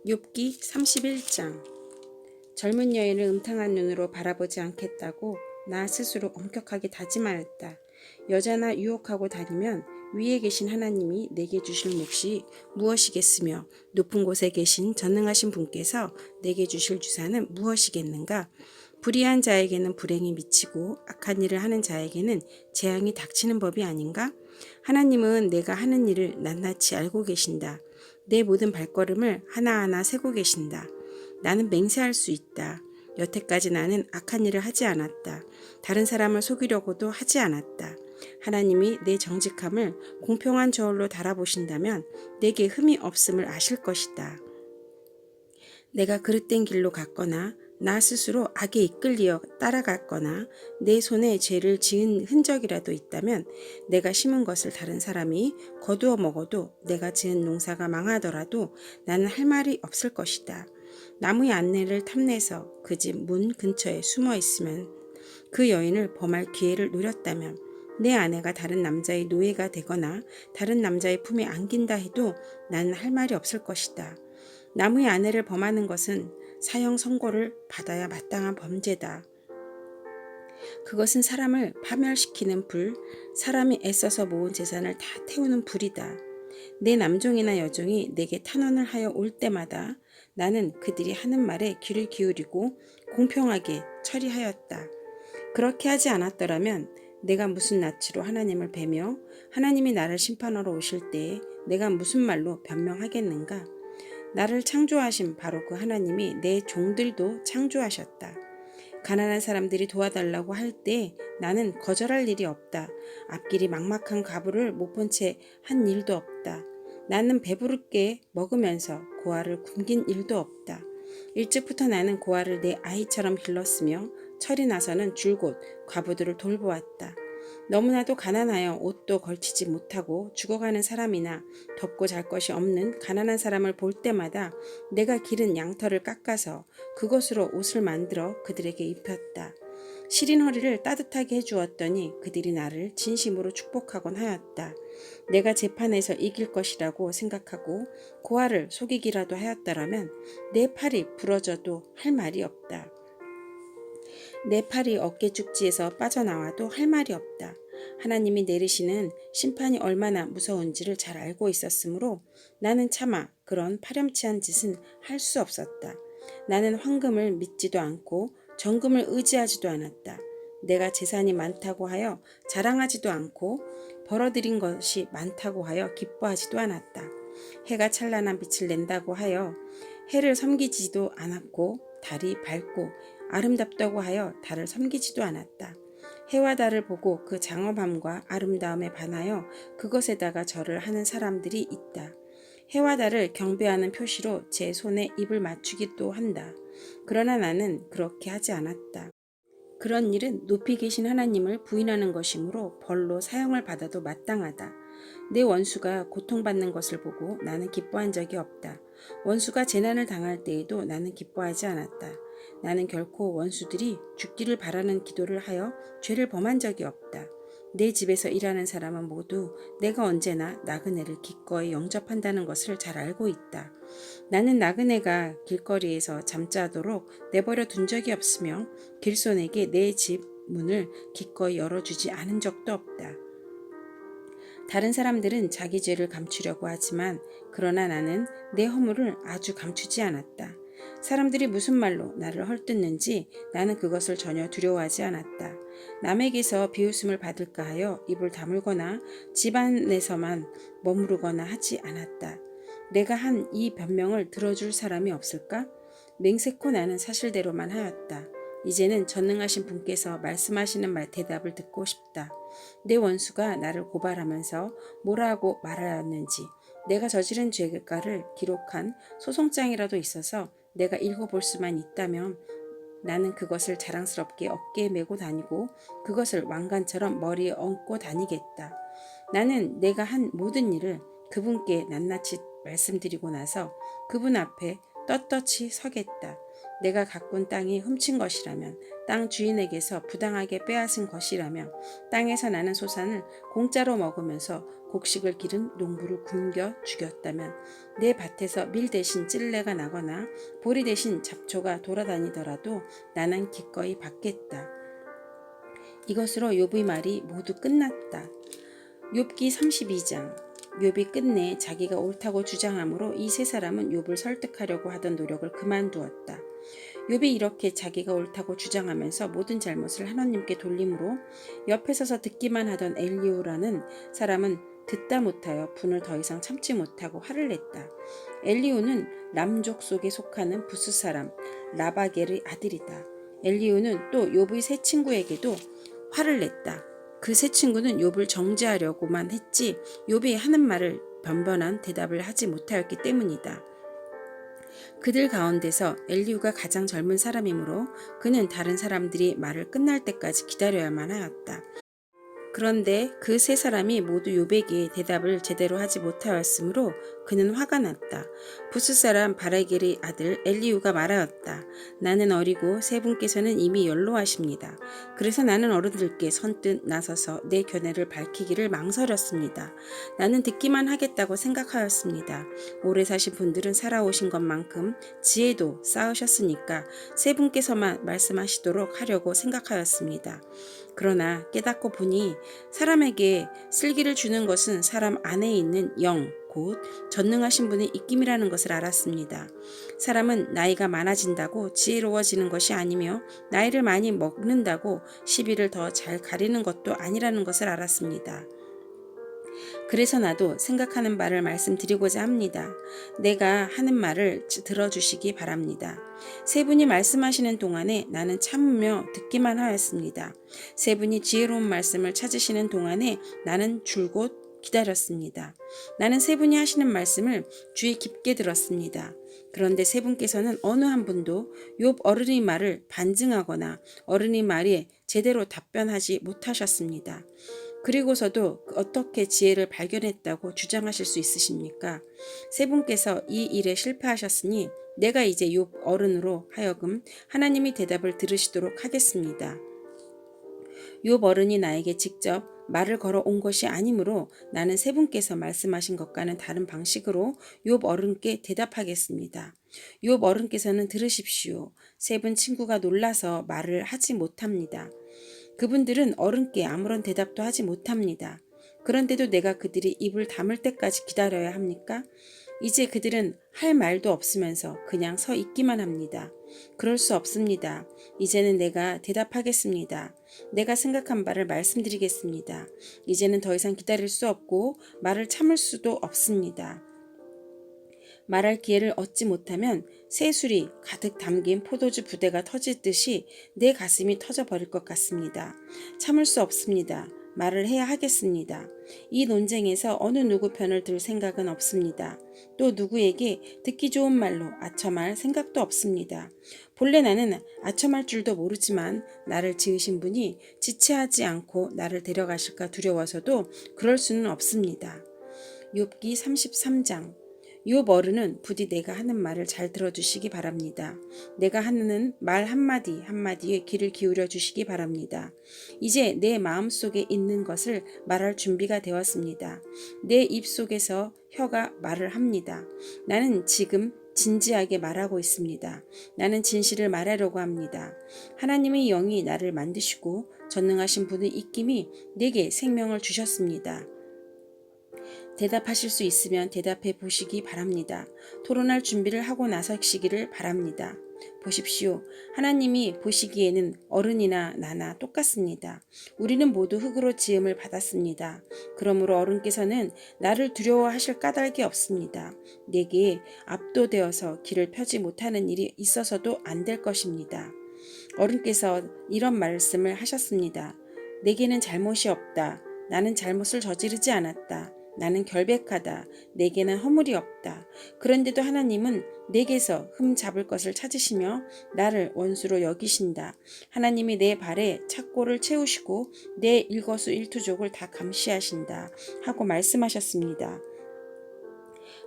욥기 31장. 젊은 여인을 음탕한 눈으로 바라보지 않겠다고 나 스스로 엄격하게 다짐하였다. 여자나 유혹하고 다니면 위에 계신 하나님이 내게 주실 몫이 무엇이겠으며 높은 곳에 계신 전능하신 분께서 내게 주실 주사는 무엇이겠는가? 불의한 자에게는 불행이 미치고 악한 일을 하는 자에게는 재앙이 닥치는 법이 아닌가? 하나님은 내가 하는 일을 낱낱이 알고 계신다. 내 모든 발걸음을 하나하나 세고 계신다. 나는 맹세할 수 있다. 여태까지 나는 악한 일을 하지 않았다. 다른 사람을 속이려고도 하지 않았다. 하나님이 내 정직함을 공평한 저울로 달아보신다면 내게 흠이 없음을 아실 것이다. 내가 그릇된 길로 갔거나 나 스스로 악에 이끌리어 따라갔거나 내 손에 죄를 지은 흔적이라도 있다면 내가 심은 것을 다른 사람이 거두어 먹어도 내가 지은 농사가 망하더라도 나는 할 말이 없을 것이다. 나무의 안내를 탐내서 그 집 문 근처에 숨어 있으면 그 여인을 범할 기회를 노렸다면 내 아내가 다른 남자의 노예가 되거나 다른 남자의 품에 안긴다 해도 나는 할 말이 없을 것이다. 나무의 아내를 범하는 것은 사형 선고를 받아야 마땅한 범죄다. 그것은 사람을 파멸시키는 불, 사람이 애써서 모은 재산을 다 태우는 불이다. 내 남종이나 여종이 내게 탄원을 하여 올 때마다 나는 그들이 하는 말에 귀를 기울이고 공평하게 처리하였다. 그렇게 하지 않았더라면 내가 무슨 낯으로 하나님을 뵈며 하나님이 나를 심판하러 오실 때에 내가 무슨 말로 변명하겠는가? 나를 창조하신 바로 그 하나님이 내 종들도 창조하셨다. 가난한 사람들이 도와달라고 할 때 나는 거절할 일이 없다. 앞길이 막막한 가부를 못 본 채 한 일도 없다. 나는 배부르게 먹으면서 고아를 굶긴 일도 없다. 일찍부터 나는 고아를 내 아이처럼 길렀으며 철이 나서는 줄곧 과부들을 돌보았다. 너무나도 가난하여 옷도 걸치지 못하고 죽어가는 사람이나 덮고 잘 것이 없는 가난한 사람을 볼 때마다 내가 기른 양털을 깎아서 그것으로 옷을 만들어 그들에게 입혔다. 시린 허리를 따뜻하게 해주었더니 그들이 나를 진심으로 축복하곤 하였다. 내가 재판에서 이길 것이라고 생각하고 고아를 속이기라도 하였더라면 내 팔이 부러져도 할 말이 없다. 내 팔이 어깨 축지에서 빠져나와도 할 말이 없다. 하나님이 내리시는 심판이 얼마나 무서운지를 잘 알고 있었으므로 나는 차마 그런 파렴치한 짓은 할 수 없었다. 나는 황금을 믿지도 않고 정금을 의지하지도 않았다. 내가 재산이 많다고 하여 자랑하지도 않고 벌어들인 것이 많다고 하여 기뻐하지도 않았다. 해가 찬란한 빛을 낸다고 하여 해를 섬기지도 않았고 달이 밝고 아름답다고 하여 달을 섬기지도 않았다. 해와 달을 보고 그 장엄함과 아름다움에 반하여 그것에다가 절을 하는 사람들이 있다. 해와 달을 경배하는 표시로 제 손에 입을 맞추기도 한다. 그러나 나는 그렇게 하지 않았다. 그런 일은 높이 계신 하나님을 부인하는 것이므로 벌로 사형을 받아도 마땅하다. 내 원수가 고통받는 것을 보고 나는 기뻐한 적이 없다. 원수가 재난을 당할 때에도 나는 기뻐하지 않았다. 나는 결코 원수들이 죽기를 바라는 기도를 하여 죄를 범한 적이 없다. 내 집에서 일하는 사람은 모두 내가 언제나 나그네를 기꺼이 영접한다는 것을 잘 알고 있다. 나는 나그네가 길거리에서 잠자도록 내버려 둔 적이 없으며 길손에게 내 집 문을 기꺼이 열어주지 않은 적도 없다. 다른 사람들은 자기 죄를 감추려고 하지만 그러나 나는 내 허물을 아주 감추지 않았다. 사람들이 무슨 말로 나를 헐뜯는지 나는 그것을 전혀 두려워하지 않았다. 남에게서 비웃음을 받을까 하여 입을 다물거나 집안에서만 머무르거나 하지 않았다. 내가 한 이 변명을 들어줄 사람이 없을까? 맹세코 나는 사실대로만 하였다. 이제는 전능하신 분께서 말씀하시는 대답을 듣고 싶다. 내 원수가 나를 고발하면서 뭐라고 말하였는지 내가 저지른 죄가를 기록한 소송장이라도 있어서 내가 읽어볼 수만 있다면 나는 그것을 자랑스럽게 어깨에 메고 다니고 그것을 왕관처럼 머리에 얹고 다니겠다. 나는 내가 한 모든 일을 그분께 낱낱이 말씀드리고 나서 그분 앞에 떳떳이 서겠다. 내가 가꾼 땅이 훔친 것이라면, 땅 주인에게서 부당하게 빼앗은 것이라며, 땅에서 나는 소산을 공짜로 먹으면서 곡식을 기른 농부를 굶겨 죽였다면, 내 밭에서 밀 대신 찔레가 나거나 보리 대신 잡초가 돌아다니더라도 나는 기꺼이 받겠다. 이것으로 욥의 말이 모두 끝났다. 욥기 32장. 욥이 끝내 자기가 옳다고 주장하므로 이 세 사람은 욥을 설득하려고 하던 노력을 그만두었다. 욥이 이렇게 자기가 옳다고 주장하면서 모든 잘못을 하나님께 돌림으로 옆에 서서 듣기만 하던 엘리후라는 사람은 듣다 못하여 분을 더 이상 참지 못하고 화를 냈다. 엘리후는 람족 속에 속하는 부스 사람 라바겔의 아들이다. 엘리후는 또 욥의 세 친구에게도 화를 냈다. 그 세 친구는 욥을 정죄하려고만 했지 욥이 하는 말을 변변한 대답을 하지 못하였기 때문이다. 그들 가운데서 엘리후가 가장 젊은 사람이므로 그는 다른 사람들이 말을 끝날 때까지 기다려야만 하였다. 그런데 그 세 사람이 모두 욥에게 대답을 제대로 하지 못하였으므로 그는 화가 났다. 부스 사람 바라겔의 아들 엘리후가 말하였다. 나는 어리고 세 분께서는 이미 연로하십니다. 그래서 나는 어른들께 선뜻 나서서 내 견해를 밝히기를 망설였습니다. 나는 듣기만 하겠다고 생각하였습니다. 오래 사신 분들은 살아오신 것만큼 지혜도 쌓으셨으니까 세 분께서만 말씀하시도록 하려고 생각하였습니다. 그러나 깨닫고 보니 사람에게 슬기를 주는 것은 사람 안에 있는 영, 곧 전능하신 분의 입김이라는 것을 알았습니다. 사람은 나이가 많아진다고 지혜로워지는 것이 아니며 나이를 많이 먹는다고 시비를 더 잘 가리는 것도 아니라는 것을 알았습니다. 그래서 나도 생각하는 바를 말씀드리고자 합니다. 내가 하는 말을 들어주시기 바랍니다. 세 분이 말씀하시는 동안에 나는 참으며 듣기만 하였습니다. 세 분이 지혜로운 말씀을 찾으시는 동안에 나는 줄곧 기다렸습니다. 나는 세 분이 하시는 말씀을 주의 깊게 들었습니다. 그런데 세 분께서는 어느 한 분도 욥 어른의 말을 반증하거나 어른의 말에 제대로 답변하지 못하셨습니다. 그리고서도 어떻게 지혜를 발견했다고 주장하실 수 있으십니까? 세 분께서 이 일에 실패하셨으니 내가 이제 욥 어른으로 하여금 하나님의 대답을 들으시도록 하겠습니다. 욥 어른이 나에게 직접 말을 걸어 온 것이 아니므로 나는 세 분께서 말씀하신 것과는 다른 방식으로 욥 어른께 대답하겠습니다. 욥 어른께서는 들으십시오. 세 분 친구가 놀라서 말을 하지 못합니다. 그분들은 어른께 아무런 대답도 하지 못합니다. 그런데도 내가 그들이 입을 다물 때까지 기다려야 합니까? 이제 그들은 할 말도 없으면서 그냥 서 있기만 합니다. 그럴 수 없습니다. 이제는 내가 대답하겠습니다. 내가 생각한 바를 말씀드리겠습니다. 이제는 더 이상 기다릴 수 없고 말을 참을 수도 없습니다. 말할 기회를 얻지 못하면 새술이 가득 담긴 포도주 부대가 터지듯이 내 가슴이 터져버릴 것 같습니다. 참을 수 없습니다. 말을 해야 하겠습니다. 이 논쟁에서 어느 누구 편을 들 생각은 없습니다. 또 누구에게 듣기 좋은 말로 아첨할 생각도 없습니다. 본래 나는 아첨할 줄도 모르지만 나를 지으신 분이 지체하지 않고 나를 데려가실까 두려워서도 그럴 수는 없습니다. 욥기 33장. 욥 어른은 부디 내가 하는 말을 잘 들어주시기 바랍니다. 내가 하는 말 한마디 한마디에 귀를 기울여 주시기 바랍니다. 이제 내 마음속에 있는 것을 말할 준비가 되었습니다. 내 입 속에서 혀가 말을 합니다. 나는 지금 진지하게 말하고 있습니다. 나는 진실을 말하려고 합니다. 하나님의 영이 나를 만드시고 전능하신 분의 입김이 내게 생명을 주셨습니다. 대답하실 수 있으면 대답해 보시기 바랍니다. 토론할 준비를 하고 나서시기를 바랍니다. 보십시오. 하나님이 보시기에는 어른이나 나나 똑같습니다. 우리는 모두 흙으로 지음을 받았습니다. 그러므로 어른께서는 나를 두려워하실 까닭이 없습니다. 내게 압도되어서 길을 펴지 못하는 일이 있어서도 안 될 것입니다. 어른께서 이런 말씀을 하셨습니다. 내게는 잘못이 없다. 나는 잘못을 저지르지 않았다. 나는 결백하다. 내게는 허물이 없다. 그런데도 하나님은 내게서 흠 잡을 것을 찾으시며 나를 원수로 여기신다. 하나님이 내 발에 착고를 채우시고 내 일거수일투족을 다 감시하신다. 하고 말씀하셨습니다.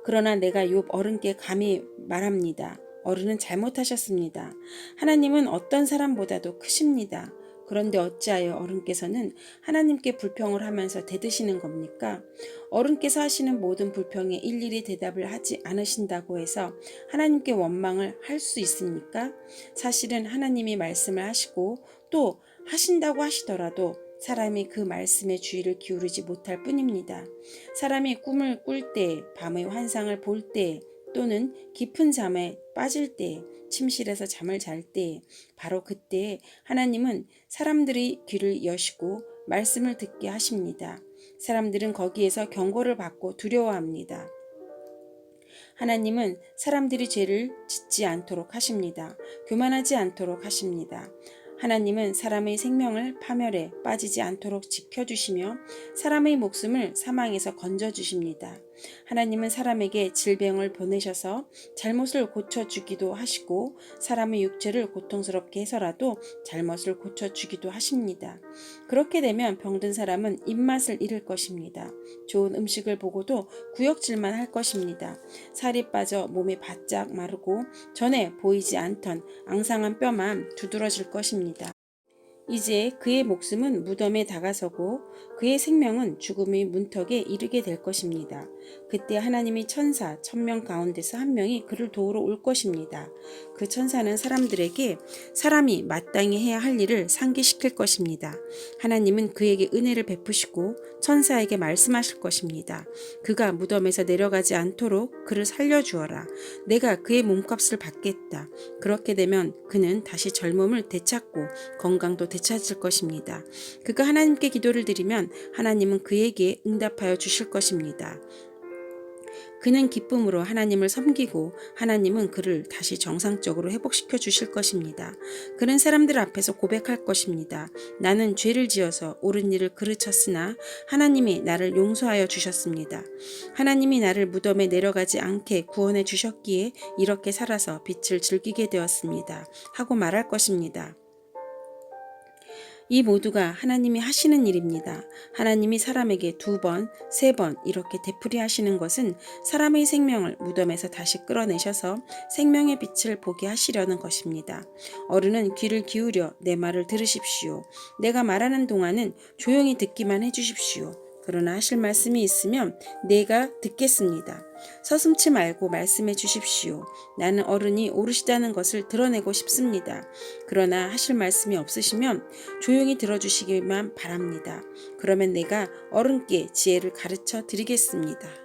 그러나 내가 욥 어른께 감히 말합니다. 어른은 잘못하셨습니다. 하나님은 어떤 사람보다도 크십니다. 그런데 어찌하여 어른께서는 하나님께 불평을 하면서 대드시는 겁니까? 어른께서 하시는 모든 불평에 일일이 대답을 하지 않으신다고 해서 하나님께 원망을 할 수 있습니까? 사실은 하나님이 말씀을 하시고 또 하신다고 하시더라도 사람이 그 말씀에 주의를 기울이지 못할 뿐입니다. 사람이 꿈을 꿀 때, 밤의 환상을 볼 때, 또는 깊은 잠에 빠질 때, 침실에서 잠을 잘 때, 바로 그때 하나님은 사람들이 귀를 여시고 말씀을 듣게 하십니다. 사람들은 거기에서 경고를 받고 두려워합니다. 하나님은 사람들이 죄를 짓지 않도록 하십니다. 교만하지 않도록 하십니다. 하나님은 사람의 생명을 파멸에 빠지지 않도록 지켜주시며 사람의 목숨을 사망에서 건져주십니다. 하나님은 사람에게 질병을 보내셔서 잘못을 고쳐주기도 하시고 사람의 육체를 고통스럽게 해서라도 잘못을 고쳐주기도 하십니다. 그렇게 되면 병든 사람은 입맛을 잃을 것입니다. 좋은 음식을 보고도 구역질만 할 것입니다. 살이 빠져 몸이 바짝 마르고 전에 보이지 않던 앙상한 뼈만 두드러질 것입니다. 이제 그의 목숨은 무덤에 다가서고 그의 생명은 죽음의 문턱에 이르게 될 것입니다. 그때 하나님의 천사 1000명 가운데서 한 명이 그를 도우러 올 것입니다. 그 천사는 사람들에게 사람이 마땅히 해야 할 일을 상기시킬 것입니다. 하나님은 그에게 은혜를 베푸시고 천사에게 말씀하실 것입니다. 그가 무덤에서 내려가지 않도록 그를 살려주어라. 내가 그의 몸값을 받겠다. 그렇게 되면 그는 다시 젊음을 되찾고 건강도 되찾을 것입니다. 그가 하나님께 기도를 드리면 하나님은 그에게 응답하여 주실 것입니다. 그는 기쁨으로 하나님을 섬기고 하나님은 그를 다시 정상적으로 회복시켜 주실 것입니다. 그는 사람들 앞에서 고백할 것입니다. 나는 죄를 지어서 옳은 일을 그르쳤으나 하나님이 나를 용서하여 주셨습니다. 하나님이 나를 무덤에 내려가지 않게 구원해 주셨기에 이렇게 살아서 빛을 즐기게 되었습니다. 하고 말할 것입니다. 이 모두가 하나님이 하시는 일입니다. 하나님이 사람에게 2번, 3번 이렇게 되풀이 하시는 것은 사람의 생명을 무덤에서 다시 끌어내셔서 생명의 빛을 보게 하시려는 것입니다. 어른은 귀를 기울여 내 말을 들으십시오. 내가 말하는 동안은 조용히 듣기만 해주십시오. 그러나 하실 말씀이 있으면 내가 듣겠습니다. 서슴지 말고 말씀해 주십시오. 나는 어른이 오르시다는 것을 드러내고 싶습니다. 그러나 하실 말씀이 없으시면 조용히 들어주시기만 바랍니다. 그러면 내가 어른께 지혜를 가르쳐 드리겠습니다.